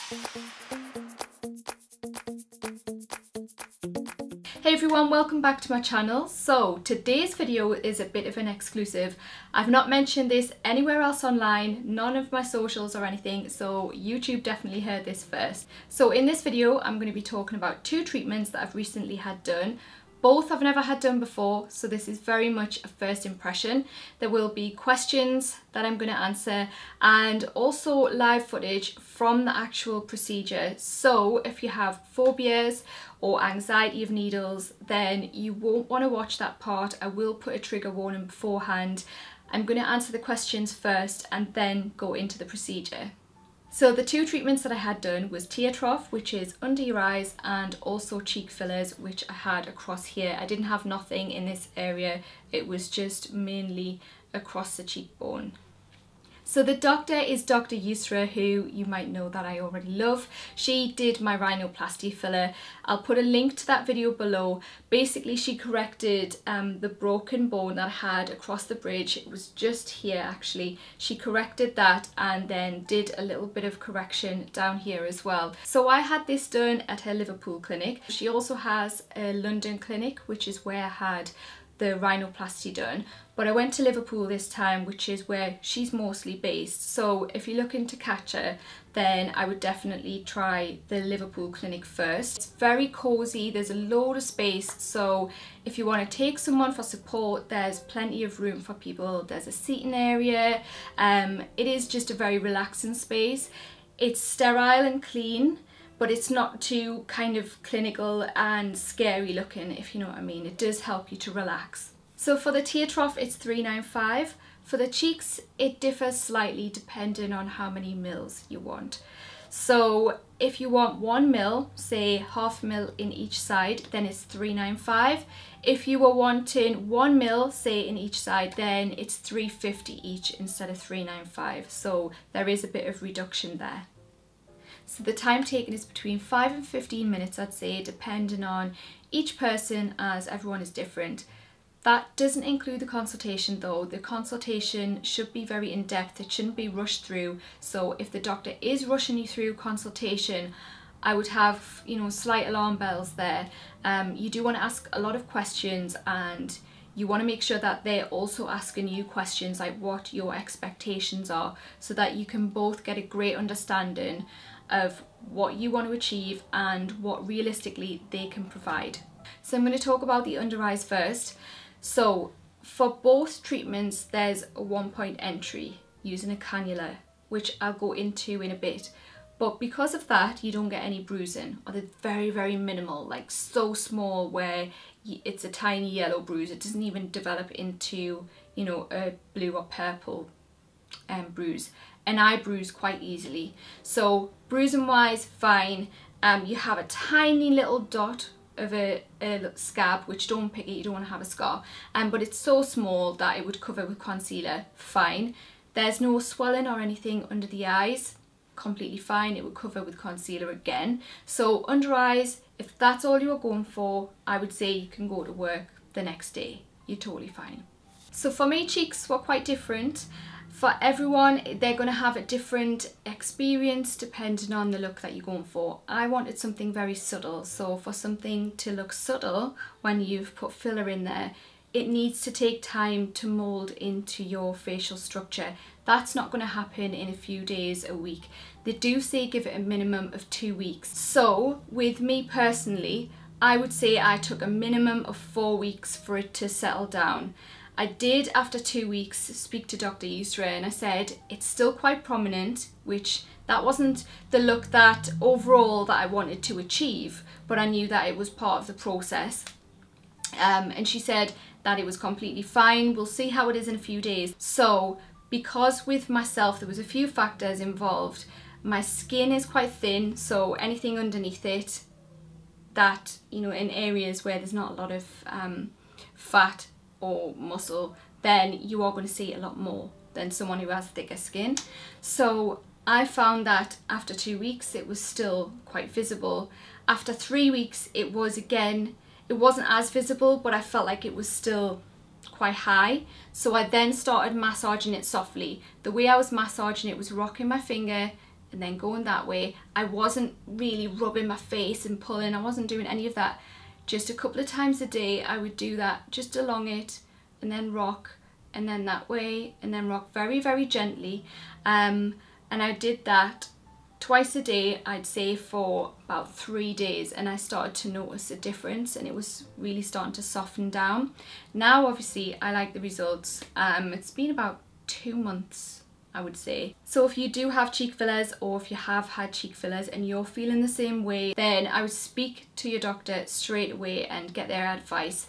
Hey everyone, welcome back to my channel. So today's video is a bit of an exclusive. I've not mentioned this anywhere else online, none of my socials or anything, so YouTube definitely heard this first. So in this video I'm going to be talking about two treatments that I've recently had done. Both I've never had done before, so this is very much a first impression. There will be questions that I'm going to answer and also live footage from the actual procedure. So if you have phobias or anxiety of needles, then you won't want to watch that part. I will put a trigger warning beforehand. I'm going to answer the questions first and then go into the procedure. So the two treatments that I had done was TROUGH, which is under your eyes, and also cheek fillers, which I had across here. I didn't have nothing in this area, it was just mainly across the cheekbone. So the doctor is Dr Yusra, who you might know that I already love. She did my rhinoplasty filler. I'll put a link to that video below. Basically she corrected the broken bone that I had across the bridge. It was just here actually. She corrected that and then did a little bit of correction down here as well. So I had this done at her Liverpool clinic. She also has a London clinic, which is where I had the rhinoplasty done, but I went to Liverpool this time, which is where she's mostly based. So if you're looking to catch her, then I would definitely try the Liverpool clinic first. It's very cozy, there's a load of space, so if you want to take someone for support, there's plenty of room for people. There's a seating area. It is just a very relaxing space. It's sterile and clean, but it's not too kind of clinical and scary looking, if you know what I mean. It does help you to relax. So for the TROUGH, it's $395. For the cheeks, it differs slightly depending on how many mils you want. So if you want 1 mil, say half mil in each side, then it's $395. If you were wanting 1 mil, say in each side, then it's $350 each instead of $395. So there is a bit of reduction there. So the time taken is between 5 and 15 minutes, I'd say, depending on each person, as everyone is different. That doesn't include the consultation though. The consultation should be very in-depth, it shouldn't be rushed through. So if the doctor is rushing you through consultation, I would have, you know, slight alarm bells there. You do want to ask a lot of questions, and you want to make sure that they're also asking you questions like what your expectations are, so that you can both get a great understanding of what you want to achieve and what realistically they can provide. So I'm going to talk about the under eyes first. So for both treatments there's a 1-point entry using a cannula, which I'll go into in a bit. But because of that, you don't get any bruising, or they're very, very minimal, like so small where it's a tiny yellow bruise. It doesn't even develop into, you know, a blue or purple bruise. And I bruise quite easily. So bruising wise, fine. You have a tiny little dot of a scab, which don't pick it, you don't want to have a scar. But it's so small that it would cover with concealer, fine. There's no swelling or anything under the eyes, completely fine, it would cover with concealer again. So under eyes, if that's all you're going for, I would say you can go to work the next day, you're totally fine. So for me, cheeks were quite different. For everyone, they're going to have a different experience depending on the look that you're going for. I wanted something very subtle, so for something to look subtle when you've put filler in there, it needs to take time to mould into your facial structure. That's not going to happen in a few days, a week. They do say give it a minimum of 2 weeks. So with me personally, I would say I took a minimum of 4 weeks for it to settle down. I did, after 2 weeks, speak to Dr Yusra, and I said it's still quite prominent, which that wasn't the look that overall that I wanted to achieve, but I knew that it was part of the process. And she said that it was completely fine, we'll see how it is in a few days. So because with myself there was a few factors involved, my skin is quite thin, so anything underneath it that, you know, in areas where there's not a lot of fat or muscle, then you are going to see a lot more than someone who has thicker skin. So I found that after 2 weeks it was still quite visible. After 3 weeks it was again, it wasn't as visible, but I felt like it was still quite high. So I then started massaging it softly. The way I was massaging it was rocking my finger and then going that way. I wasn't really rubbing my face and pulling, I wasn't doing any of that. Just a couple of times a day I would do that, just along it, and then rock, and then that way, and then rock very, very gently. And I did that twice a day, I'd say, for about 3 days, and I started to notice a difference, and it was really starting to soften down. Now obviously I like the results. It's been about 2 months, I would say. So if you do have cheek fillers, or if you have had cheek fillers and you're feeling the same way, then I would speak to your doctor straight away and get their advice.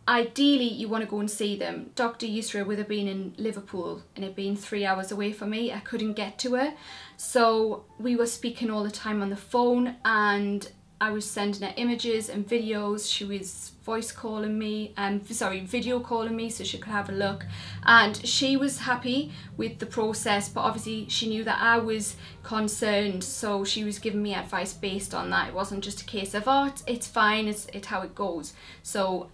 Ideally you want to go and see them. Dr Yusra, with her being in Liverpool and it being 3 hours away from me, I couldn't get to her, so we were speaking all the time on the phone, and I was sending her images and videos. She was video calling me so she could have a look, and she was happy with the process, but obviously she knew that I was concerned, so she was giving me advice based on that. It wasn't just a case of, oh, it's fine, it's how it goes. So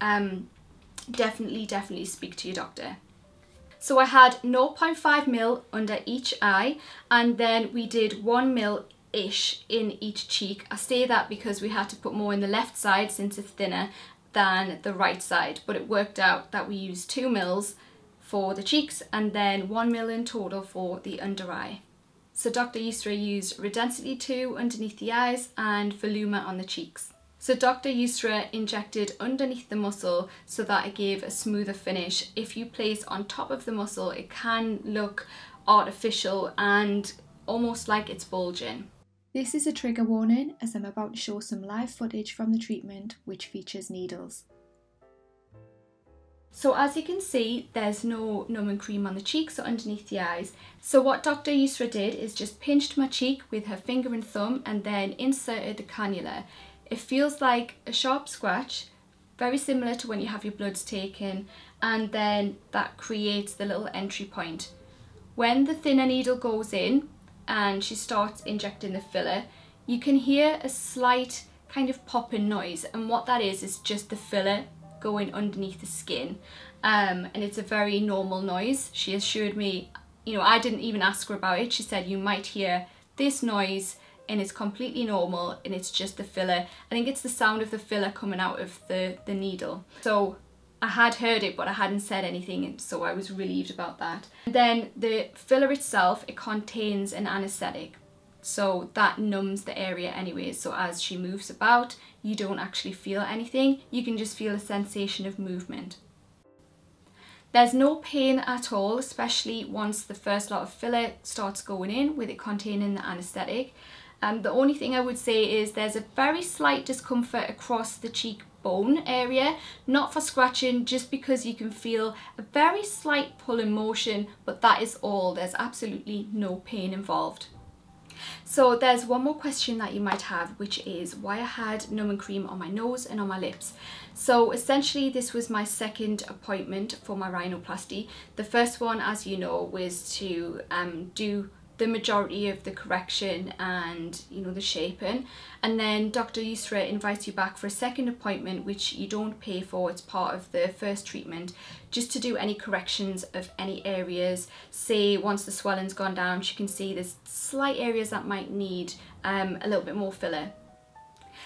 definitely speak to your doctor. So I had 0.5 mil under each eye, and then we did 1 mil ish in each cheek. I say that because we had to put more in the left side since it's thinner than the right side, but it worked out that we used 2 mils for the cheeks and then 1 mil in total for the under eye. So Dr Yusra used Redensity 2 underneath the eyes and Voluma on the cheeks. So Dr Yusra injected underneath the muscle so that it gave a smoother finish. If you place on top of the muscle, it can look artificial and almost like it's bulging. This is a trigger warning, as I'm about to show some live footage from the treatment which features needles. So as you can see, there's no numbing cream on the cheeks or underneath the eyes. So what Dr Yusra did is just pinched my cheek with her finger and thumb and then inserted the cannula. It feels like a sharp scratch, very similar to when you have your bloods taken, and then that creates the little entry point. When the thinner needle goes in and she starts injecting the filler, you can hear a slight kind of popping noise, and what that is just the filler going underneath the skin, and it's a very normal noise. She assured me, you know, I didn't even ask her about it. She said you might hear this noise and it's completely normal and it's just the filler. I think it's the sound of the filler coming out of the needle. So I had heard it, but I hadn't said anything, so I was relieved about that. And then the filler itself, it contains an anaesthetic, so that numbs the area anyways. So as she moves about, you don't actually feel anything. You can just feel a sensation of movement. There's no pain at all, especially once the first lot of filler starts going in with it containing the anaesthetic. The only thing I would say is there's a very slight discomfort across the cheekbone area, not for scratching, just because you can feel a very slight pulling motion, but that is all. There's absolutely no pain involved. So there's one more question that you might have, which is why I had numbing cream on my nose and on my lips. So essentially this was my second appointment for my rhinoplasty. The first one, as you know, was to do the majority of the correction and, you know, the shaping, and then Dr Yusra invites you back for a second appointment, which you don't pay for. It's part of the first treatment, just to do any corrections of any areas. Say once the swelling's gone down, she can see there's slight areas that might need a little bit more filler.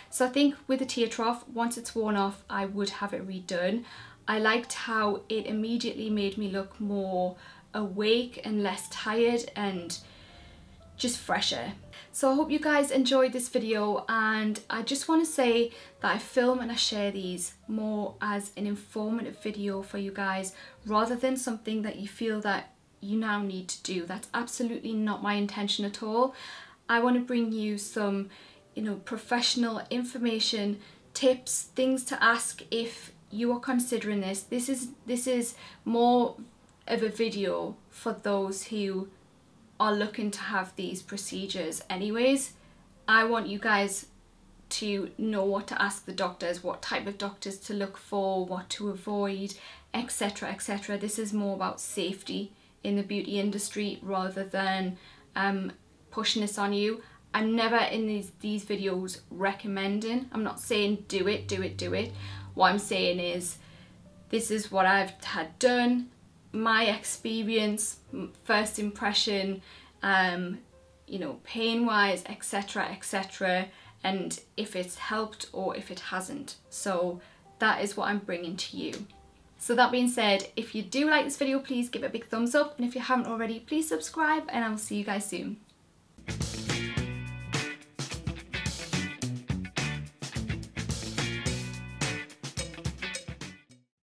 So I think with the tear trough, once it's worn off, I would have it redone. I liked how it immediately made me look more awake and less tired and just fresher. So I hope you guys enjoyed this video, and I just want to say that I film and I share these more as an informative video for you guys, rather than something that you feel that you now need to do. That's absolutely not my intention at all. I want to bring you some, you know, professional information, tips, things to ask if you are considering this. This is more of a video for those who are looking to have these procedures anyways. I want you guys to know what to ask the doctors, what type of doctors to look for, what to avoid, etc, etc. This is more about safety in the beauty industry rather than pushing this on you. I'm never in these videos recommending. I'm not saying do it. What I'm saying is this is what I've had done, my experience, first impression, you know, pain wise, etc, etc, and if it's helped or if it hasn't. So that is what I'm bringing to you. So that being said, if you do like this video, please give it a big thumbs up, and if you haven't already, please subscribe, and I will see you guys soon.